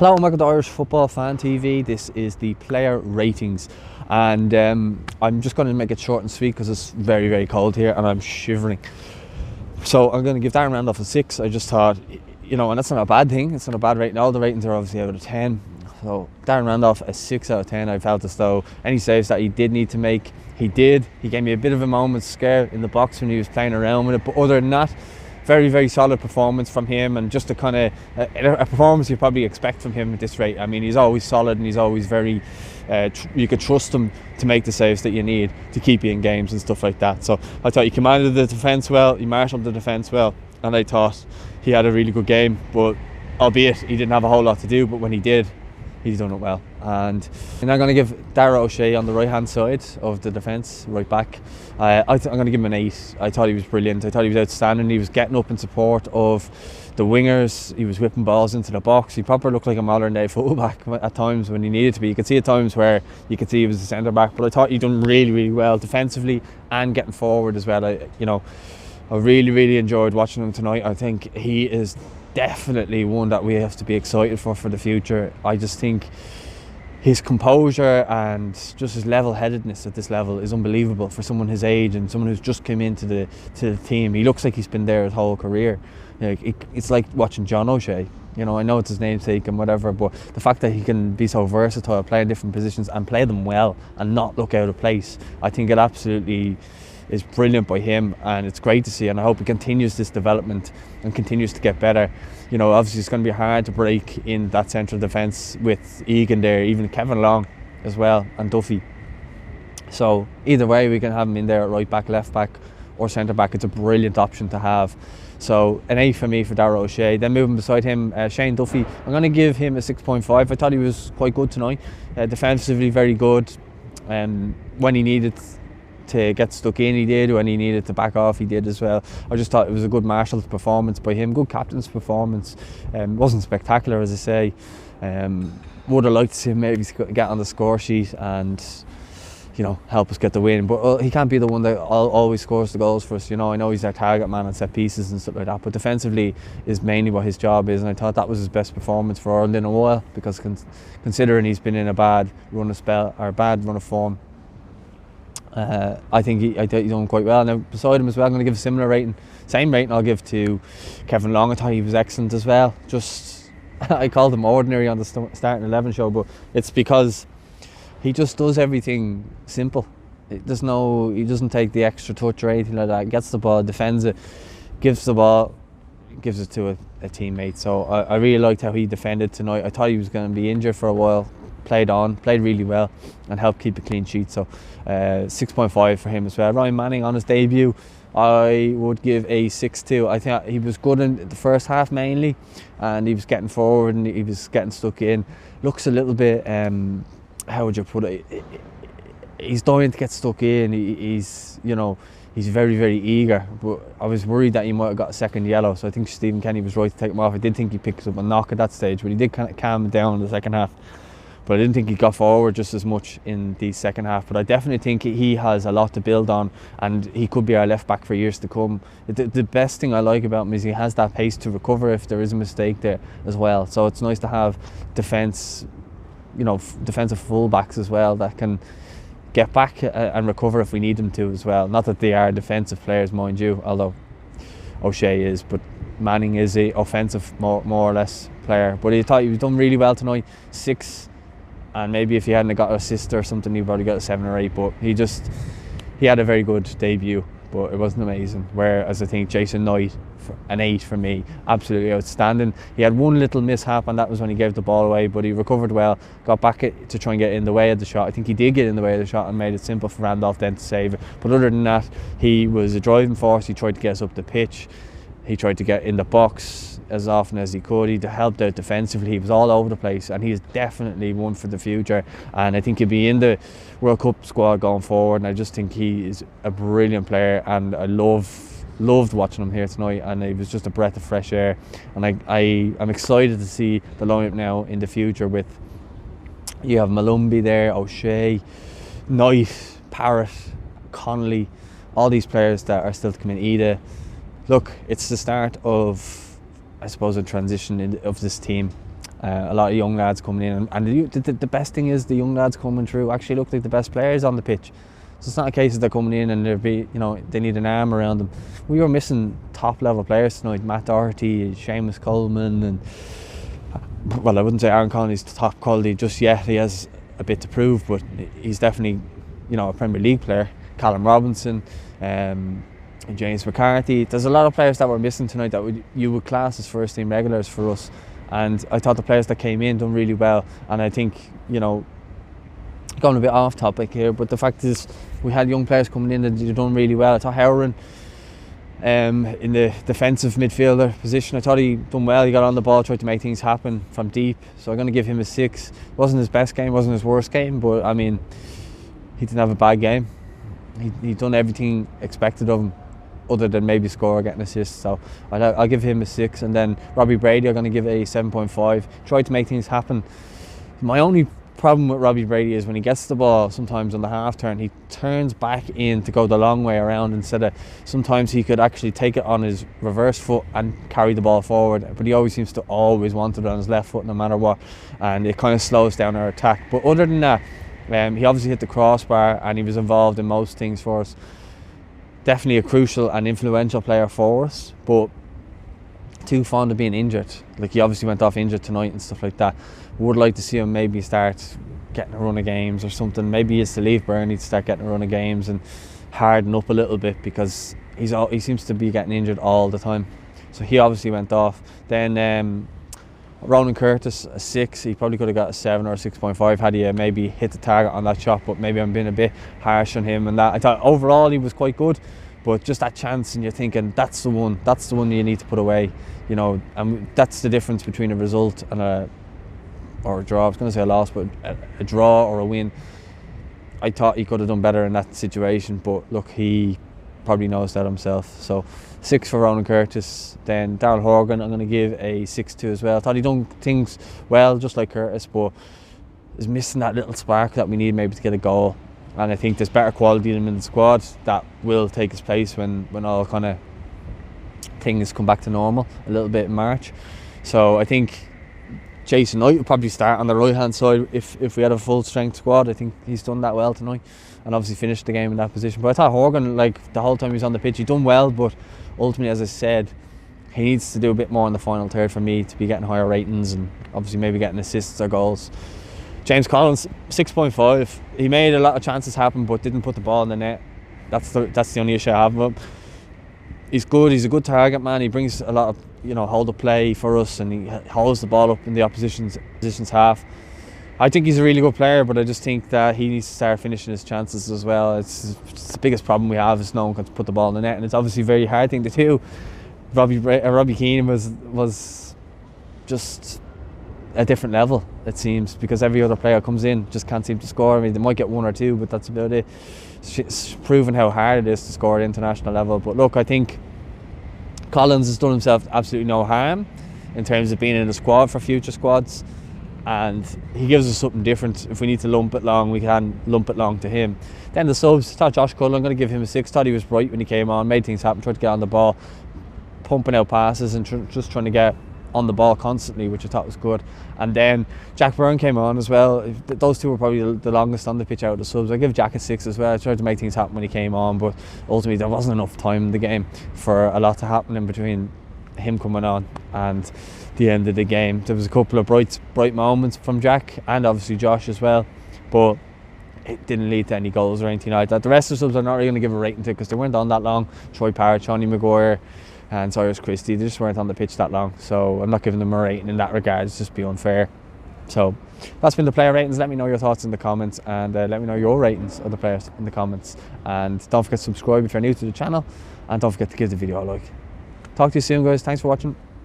Hello and welcome to Irish Football Fan TV. This is the player ratings, and I'm just going to make it short and sweet because it's very, very cold here and I'm shivering. So I'm going to give Darren Randolph a 6. I just thought, and that's not a bad thing. It's not a bad rating. All the ratings are obviously out of 10. So Darren Randolph a 6 out of 10. I felt as though any saves that he did need to make, he did. He gave me a bit of a moment's scare in the box when he was playing around with it, but other than that, very, very solid performance from him, and just a kind of a performance you probably expect from him at this rate. I mean, he's always solid and he's always very you could trust him to make the saves that you need to keep you in games and stuff like that. So I thought he commanded the defence well, he marshalled the defence well, and I thought he had a really good game, but albeit he didn't have a whole lot to do, but when he did, he's done it well. And I'm going to give Dara O'Shea on the right hand side of the defence, right back. I'm going to give him an 8. I thought he was brilliant. I thought he was outstanding. He was getting up in support of the wingers. He was whipping balls into the box. He probably looked like a modern day fullback at times when he needed to be. You could see at times where you could see he was a centre back, but I thought he'd done really, really well defensively and getting forward as well. I really, really enjoyed watching him tonight. I think he is definitely one that we have to be excited for the future. I just think his composure and just his level-headedness at this level is unbelievable for someone his age and someone who's just come into the team. He looks like he's been there his whole career. It's like watching John O'Shea. I know it's his namesake and whatever, but the fact that he can be so versatile, play in different positions and play them well and not look out of place, I think it absolutely is brilliant by him, and it's great to see, and I hope he continues this development and continues to get better. Obviously it's going to be hard to break in that central defence with Egan there, even Kevin Long as well, and Duffy. So either way, we can have him in there at right back, left back or centre back. It's a brilliant option to have. So an 8 for me for Dara O'Shea. Then moving beside him, Shane Duffy, I'm going to give him a 6.5. I thought he was quite good tonight, defensively very good, and when he needed to get stuck in, he did. When he needed to back off, he did as well. I just thought it was a good marshalled performance by him, good captain's performance. Wasn't spectacular, as I say. Would have liked to see him maybe get on the score sheet and help us get the win, but he can't be the one that always scores the goals for us. I know he's our target man on set pieces and stuff like that, but defensively is mainly what his job is, and I thought that was his best performance for Ireland in a while, because considering he's been in a bad run of form, I think he's done quite well. Now beside him as well, I'm going to give a similar rating, same rating I'll give to Kevin Long. I thought he was excellent as well. I called him ordinary on the starting 11 show, but it's because he just does everything simple. He doesn't take the extra touch or anything like that. He gets the ball, defends it, gives the ball, gives it to a teammate. So I really liked how he defended tonight. I thought he was going to be injured for a while. Played really well and helped keep a clean sheet. So 6.5 for him as well. Ryan Manning on his debut, I would give a 6 too. I think he was good in the first half mainly, and he was getting forward and he was getting stuck in. Looks a little bit, how would you put it? He's dying to get stuck in. He's very, very eager, but I was worried that he might have got a second yellow, so I think Stephen Kenny was right to take him off. I did think he picked up a knock at that stage, but he did kind of calm down in the second half. But I didn't think he got forward just as much in the second half. But I definitely think he has a lot to build on, and he could be our left back for years to come. The best thing I like about him is he has that pace to recover if there is a mistake there as well. So it's nice to have defensive full-backs as well that can get back and recover if we need them to as well. Not that they are defensive players, mind you, although O'Shea is, but Manning is a offensive more or less player. But I thought he was done really well tonight. 6. And maybe if he hadn't got an assist or something, he probably got a 7 or 8. But he had a very good debut, but it wasn't amazing. Whereas I think Jason Knight, an 8 for me, absolutely outstanding. He had one little mishap, and that was when he gave the ball away, but he recovered well, got back to try and get in the way of the shot. I think he did get in the way of the shot and made it simple for Randolph then to save it. But other than that, he was a driving force. He tried to get us up the pitch. He tried to get in the box as often as he could. He helped out defensively. He was all over the place, and he is definitely one for the future. And I think he'll be in the World Cup squad going forward. And I just think he is a brilliant player, and I loved watching him here tonight. And he was just a breath of fresh air. And I'm excited to see the lineup now in the future. With you have Malumbi there, O'Shea, Knight, Parrott, Connolly, all these players that are still to come in. Ida. Look, it's the start of, I suppose, a transition of this team, A lot of young lads coming in, and the best thing is the young lads coming through actually look like the best players on the pitch. So it's not a case of they're coming in and they need an arm around them. We were missing top level players tonight. Matt Doherty, Seamus Coleman, and well, I wouldn't say Aaron Connolly's top quality just yet. He has a bit to prove, but he's definitely, a Premier League player. Callum Robinson, James McCarthy. There's a lot of players that were missing tonight that you would class as first team regulars for us. And I thought the players that came in done really well. And I think, going a bit off topic here, but the fact is we had young players coming in that did done really well. I thought Howren, in the defensive midfielder position, I thought he done well. He got on the ball, tried to make things happen from deep. So I'm going to give him a 6. It wasn't his best game, wasn't his worst game, but I mean, he didn't have a bad game. He done everything expected of him, other than maybe score or get an assist. So I'll give him a 6. And then Robbie Brady, I'm going to give a 7.5. Tried to make things happen. My only problem with Robbie Brady is when he gets the ball, sometimes on the half turn, he turns back in to go the long way around instead of, sometimes he could actually take it on his reverse foot and carry the ball forward, but he always seems to always want it on his left foot no matter what, and it kind of slows down our attack. But other than that, he obviously hit the crossbar and he was involved in most things for us. Definitely a crucial and influential player for us, but too fond of being injured. Like, he obviously went off injured tonight and stuff like that. Would like to see him maybe start getting a run of games or something. Maybe he has to leave Burnley to start getting a run of games and harden up a little bit, because he seems to be getting injured all the time. So he obviously went off. Then Ronan Curtis, a 6. He probably could have got a 7 or a 6.5 had he maybe hit the target on that shot, but maybe I'm being a bit harsh on him and that. I thought overall he was quite good, but just that chance, and you're thinking that's the one you need to put away, and that's the difference between a result and a draw. I was going to say a loss, but a draw or a win. I thought he could have done better in that situation, but look, he probably knows that himself. So 6 for Ronan Curtis. Then Daryl Horgan, I'm going to give a 6 to as well. I thought he done things well, just like Curtis, but is missing that little spark that we need maybe to get a goal. And I think there's better quality in the squad that will take his place when all kind of things come back to normal a little bit in March. So I think Jason Knight would probably start on the right hand side if we had a full strength squad. I think he's done that well tonight and obviously finished the game in that position. But I thought Horgan, like, the whole time he was on the pitch, he done well, but ultimately, as I said, he needs to do a bit more in the final third for me to be getting higher ratings and obviously maybe getting assists or goals. James Collins, 6.5. He made a lot of chances happen but didn't put the ball in the net. That's the only issue I have with him. He's good, he's a good target man. He brings a lot of hold up play for us, and he holds the ball up in the opposition's half. I think he's a really good player, but I just think that he needs to start finishing his chances as well. It's the biggest problem we have, is no one can put the ball in the net, and it's obviously a very hard thing to do. Robbie Keane was just a different level, it seems, because every other player comes in just can't seem to score. I mean, they might get 1 or 2, but that's about it. It's proven how hard it is to score at international level. But look, I think Collins has done himself absolutely no harm in terms of being in the squad for future squads, and he gives us something different. If we need to lump it long, we can lump it long to him. Then the subs, I thought Josh Cullen, I'm going to give him a 6. Thought he was bright when he came on, made things happen, tried to get on the ball, pumping out passes and just trying to get on the ball constantly, which I thought was good. And then Jack Byrne came on as well. Those two were probably the longest on the pitch out of the subs. I give Jack a 6 as well. I tried to make things happen when he came on, but ultimately there wasn't enough time in the game for a lot to happen in between him coming on and the end of the game. There was a couple of bright moments from Jack and obviously Josh as well, but it didn't lead to any goals or anything like that. The rest of the subs I'm not really going to give a rating to, because they weren't on that long. Troy Parrott, Johnny Maguire and Cyrus Christie, they just weren't on the pitch that long, so I'm not giving them a rating in that regard. It's just be unfair. So that's been the player ratings. Let me know your thoughts in the comments, and let me know your ratings of the players in the comments, and don't forget to subscribe if you're new to the channel, and don't forget to give the video a like. Talk to you soon, guys. Thanks for watching.